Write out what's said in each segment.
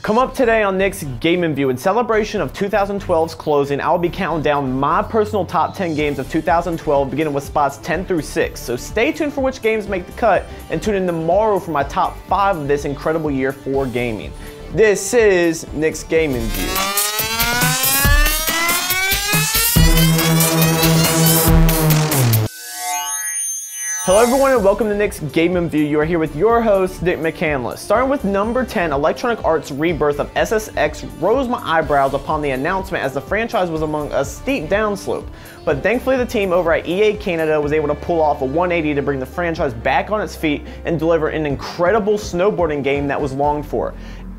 Come up today on Nick's Gaming View. In celebration of 2012's closing, I'll be counting down my personal top 10 games of 2012, beginning with spots 10 through 6. So stay tuned for which games make the cut, and tune in tomorrow for my top 5 of this incredible year for gaming. This is Nick's Gaming View. Hello everyone and welcome to Nick's Gaming View. You are here with your host, Nick McCandless. Starting with number 10, Electronic Arts' rebirth of SSX rose my eyebrows upon the announcement, as the franchise was among a steep downslope. But thankfully the team over at EA Canada was able to pull off a 180 to bring the franchise back on its feet and deliver an incredible snowboarding game that was longed for,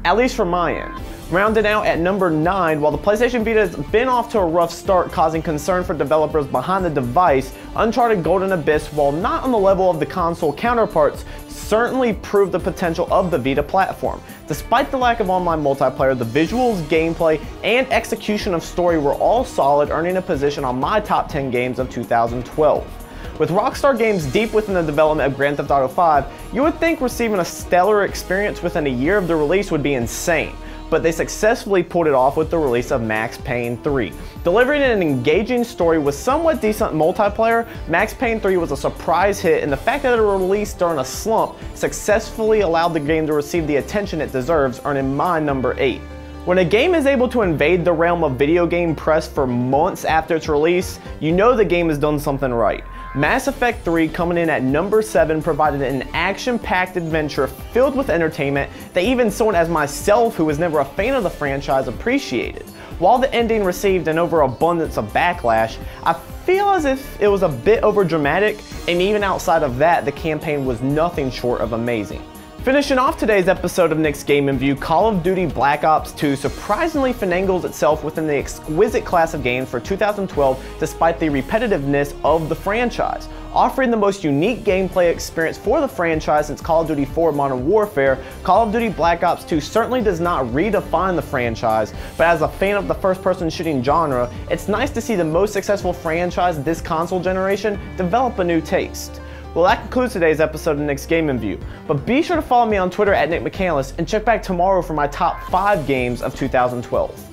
at least from my end. Rounded out at number 9, while the PlayStation Vita has been off to a rough start, causing concern for developers behind the device, Uncharted Golden Abyss, while not on the level of the console counterparts, certainly proved the potential of the Vita platform. Despite the lack of online multiplayer, the visuals, gameplay, and execution of story were all solid, earning a position on my top 10 games of 2012. With Rockstar Games deep within the development of Grand Theft Auto 5, you would think receiving a stellar experience within a year of the release would be insane, but they successfully pulled it off with the release of Max Payne 3. Delivering an engaging story with somewhat decent multiplayer, Max Payne 3 was a surprise hit, and the fact that it was released during a slump successfully allowed the game to receive the attention it deserves, earning my number 8. When a game is able to invade the realm of video game press for months after its release, you know the game has done something right. Mass Effect 3, coming in at number 7, provided an action-packed adventure filled with entertainment that even someone as myself, who was never a fan of the franchise, appreciated. While the ending received an overabundance of backlash, I feel as if it was a bit overdramatic, and even outside of that, the campaign was nothing short of amazing. Finishing off today's episode of Nick's Gaming View, Call of Duty Black Ops 2 surprisingly finagles itself within the exquisite class of games for 2012 despite the repetitiveness of the franchise. Offering the most unique gameplay experience for the franchise since Call of Duty 4 Modern Warfare, Call of Duty Black Ops 2 certainly does not redefine the franchise, but as a fan of the first-person shooting genre, it's nice to see the most successful franchise this console generation develop a new taste. Well, that concludes today's episode of Nick's Gaming View, but be sure to follow me on Twitter at Nick McCandless and check back tomorrow for my top 5 games of 2012.